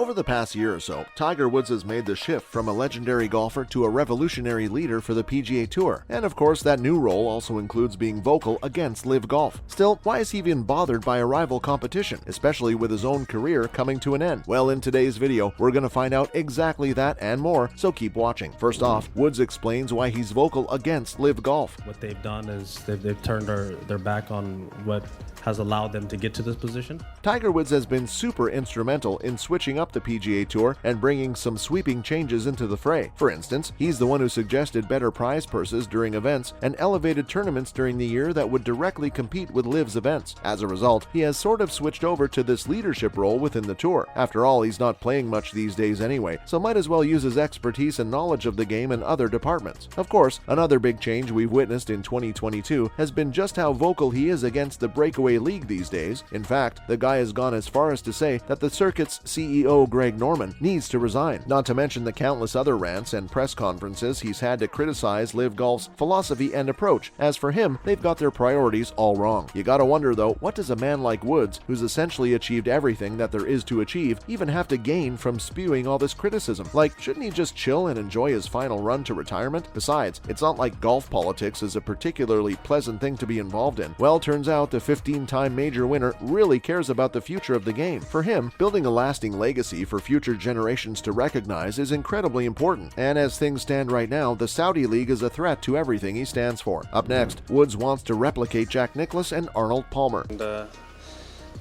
Over the past year or so, Tiger Woods has made the shift from a legendary golfer to a revolutionary leader for the PGA Tour. And of course, that new role also includes being vocal against LIV Golf. Still, why is he even bothered by a rival competition, especially with his own career coming to an end? Well, in today's video, we're going to find out exactly that and more, so keep watching. First off, Woods explains why he's vocal against LIV Golf. What they've done is they've turned their back on what has allowed them to get to this position. Tiger Woods has been super instrumental in switching up the PGA Tour and bringing some sweeping changes into the fray. For instance, he's the one who suggested better prize purses during events and elevated tournaments during the year that would directly compete with LIV's events. As a result, he has sort of switched over to this leadership role within the tour. After all, he's not playing much these days anyway, so might as well use his expertise and knowledge of the game in other departments. Of course, another big change we've witnessed in 2022 has been just how vocal he is against the breakaway league these days. In fact, the guy has gone as far as to say that the circuit's CEO Greg Norman needs to resign, not to mention the countless other rants and press conferences he's had to criticize LIV Golf's philosophy and approach. As for him, they've got their priorities all wrong. You gotta wonder though, what does a man like Woods, who's essentially achieved everything that there is to achieve, even have to gain from spewing all this criticism? Like, shouldn't he just chill and enjoy his final run to retirement? Besides, it's not like golf politics is a particularly pleasant thing to be involved in. Well, turns out the 15-time major winner really cares about the future of the game. For him, building a lasting legacy for future generations to recognize is incredibly important. And as things stand right now, the Saudi League is a threat to everything he stands for. Up next, Woods wants to replicate Jack Nicklaus and Arnold Palmer. And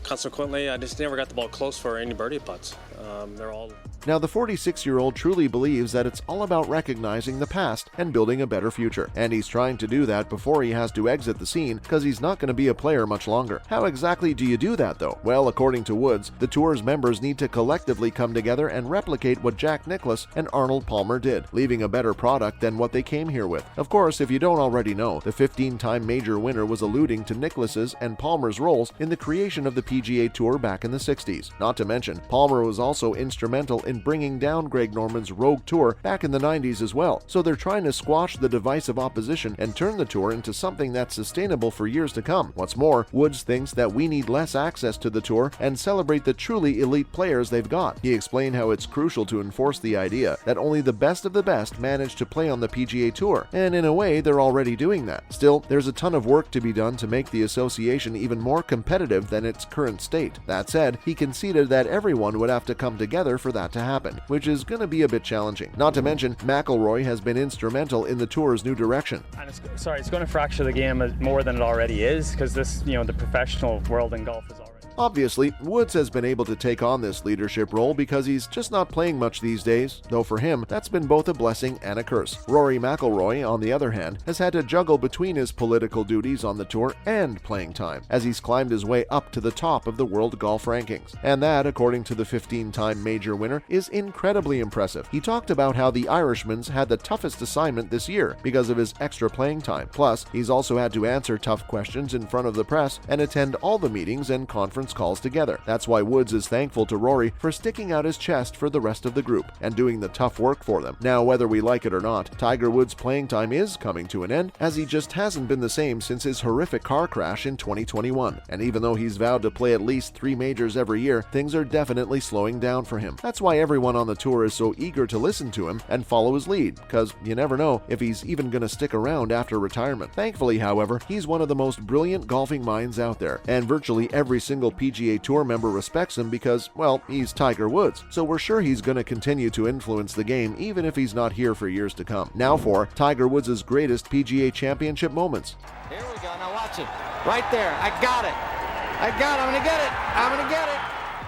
consequently, I just never got the ball close for any birdie putts. They're all... Now, the 46-year-old truly believes that it's all about recognizing the past and building a better future. And he's trying to do that before he has to exit the scene, because he's not going to be a player much longer. How exactly do you do that, though? Well, according to Woods, the tour's members need to collectively come together and replicate what Jack Nicklaus and Arnold Palmer did, leaving a better product than what they came here with. Of course, if you don't already know, the 15-time major winner was alluding to Nicklaus's and Palmer's roles in the creation of the PGA Tour back in the 60s. Not to mention, Palmer was also instrumental in bringing down Greg Norman's Rogue Tour back in the 90s as well. So they're trying to squash the divisive opposition and turn the tour into something that's sustainable for years to come. What's more, Woods thinks that we need less access to the tour and celebrate the truly elite players they've got. He explained how it's crucial to enforce the idea that only the best of the best manage to play on the PGA Tour, and in a way, they're already doing that. Still, there's a ton of work to be done to make the association even more competitive than its current state. That said, he conceded that everyone would have to come together for that to happen, which is going to be a bit challenging. Not to mention, McIlroy has been instrumental in the tour's new direction. And it's going to fracture the game more than it already is, because this, the professional world in golf is already... Obviously, Woods has been able to take on this leadership role because he's just not playing much these days, though for him, that's been both a blessing and a curse. Rory McIlroy, on the other hand, has had to juggle between his political duties on the tour and playing time, as he's climbed his way up to the top of the world golf rankings. And that, according to the 15-time major winner, is incredibly impressive. He talked about how the Irishman's had the toughest assignment this year because of his extra playing time. Plus, he's also had to answer tough questions in front of the press and attend all the meetings and conference calls together. That's why Woods is thankful to Rory for sticking out his chest for the rest of the group and doing the tough work for them. Now, whether we like it or not, Tiger Woods' playing time is coming to an end, as he just hasn't been the same since his horrific car crash in 2021. And even though he's vowed to play at least 3 majors every year, things are definitely slowing down for him. That's why everyone on the tour is so eager to listen to him and follow his lead, because you never know if he's even going to stick around after retirement. Thankfully, however, he's one of the most brilliant golfing minds out there, and virtually every single PGA Tour member respects him because, well, he's Tiger Woods, so we're sure he's going to continue to influence the game even if he's not here for years to come. Now for Tiger Woods' greatest PGA Championship moments. Here we go, now watch it. Right there, I got it. I'm going to get it. I'm going to get it.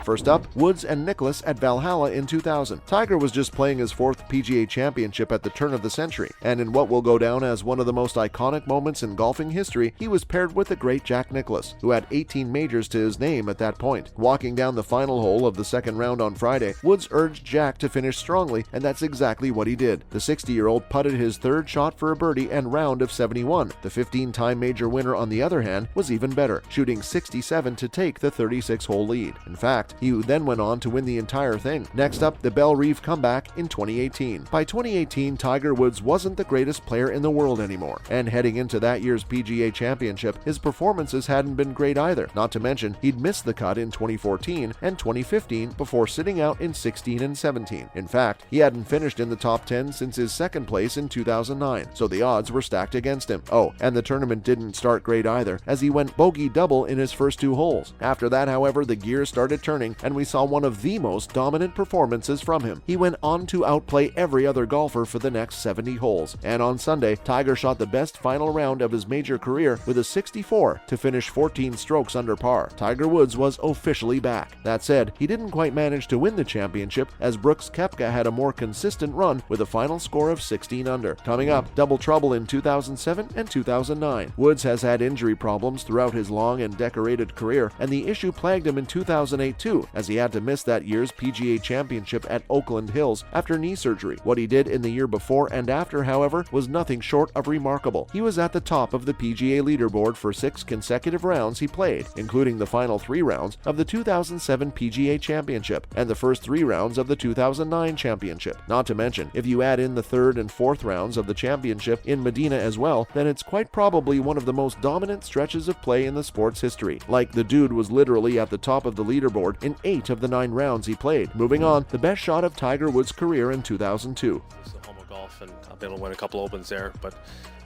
First up, Woods and Nicklaus at Valhalla in 2000. Tiger was just playing his 4th PGA Championship at the turn of the century, and in what will go down as one of the most iconic moments in golfing history, he was paired with the great Jack Nicklaus, who had 18 majors to his name at that point. Walking down the final hole of the second round on Friday, Woods urged Jack to finish strongly, and that's exactly what he did. The 60-year-old putted his 3rd shot for a birdie and round of 71. The 15-time major winner, on the other hand, was even better, shooting 67 to take the 36-hole lead. In fact, He then went on to win the entire thing. Next up, the Belle Reve comeback in 2018. By 2018, Tiger Woods wasn't the greatest player in the world anymore, and heading into that year's PGA Championship, his performances hadn't been great either. Not to mention, he'd missed the cut in 2014 and 2015 before sitting out in 16 and 17. In fact, he hadn't finished in the top 10 since his second place in 2009, so the odds were stacked against him. Oh, and the tournament didn't start great either, as he went bogey double in his first 2 holes. After that, however, the gears started turning, and we saw one of the most dominant performances from him. He went on to outplay every other golfer for the next 70 holes, and on Sunday, Tiger shot the best final round of his major career with a 64 to finish 14 strokes under par. Tiger Woods was officially back. That said, he didn't quite manage to win the championship, as Brooks Koepka had a more consistent run with a final score of 16 under. Coming up, double trouble in 2007 and 2009. Woods has had injury problems throughout his long and decorated career, and the issue plagued him in 2008 too, as he had to miss that year's PGA Championship at Oakland Hills after knee surgery. What he did in the year before and after, however, was nothing short of remarkable. He was at the top of the PGA leaderboard for 6 consecutive rounds he played, including the final 3 rounds of the 2007 PGA Championship and the first 3 rounds of the 2009 Championship. Not to mention, if you add in the 3rd and 4th rounds of the championship in Medina as well, then it's quite probably one of the most dominant stretches of play in the sport's history. Like, the dude was literally at the top of the leaderboard in 8 of the 9 rounds he played. Moving on, the best shot of Tiger Woods' career in 2002. It's the home of golf, and I've been able to win a couple opens there, but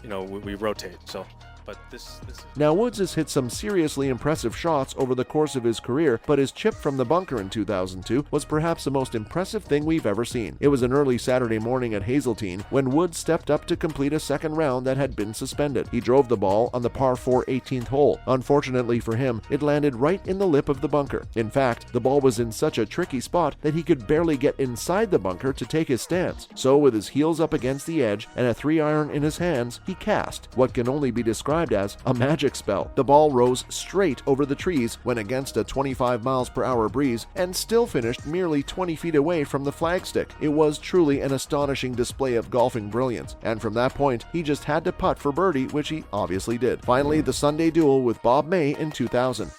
we rotate. So, but this. Now, Woods has hit some seriously impressive shots over the course of his career, but his chip from the bunker in 2002 was perhaps the most impressive thing we've ever seen. It was an early Saturday morning at Hazeltine when Woods stepped up to complete a second round that had been suspended. He drove the ball on the par 4 18th hole. Unfortunately for him, it landed right in the lip of the bunker. In fact, the ball was in such a tricky spot that he could barely get inside the bunker to take his stance. So, with his heels up against the edge and a 3-iron in his hands, he cast what can only be described as a magic spell. The ball rose straight over the trees, went against a 25 miles per hour breeze, and still finished merely 20 feet away from the flagstick. It was truly an astonishing display of golfing brilliance, and from that point, he just had to putt for birdie, which he obviously did. Finally, the Sunday duel with Bob May in 2000.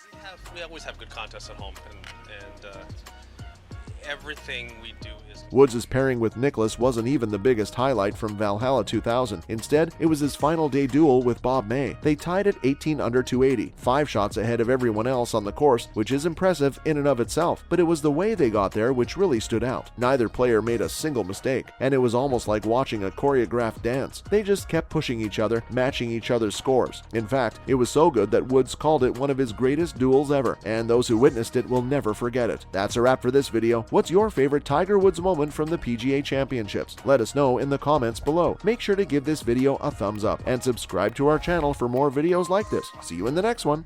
We always have good contests at home, and everything we do is. Woods' pairing with Nicklaus wasn't even the biggest highlight from Valhalla 2000. Instead, it was his final day duel with Bob May. They tied at 18 under 280, 5 shots ahead of everyone else on the course, which is impressive in and of itself, but it was the way they got there which really stood out. Neither player made a single mistake, and it was almost like watching a choreographed dance. They just kept pushing each other, matching each other's scores. In fact, it was so good that Woods called it one of his greatest duels ever, and those who witnessed it will never forget it. That's a wrap for this video. What's your favorite Tiger Woods moment from the PGA Championships? Let us know in the comments below. Make sure to give this video a thumbs up and subscribe to our channel for more videos like this. See you in the next one.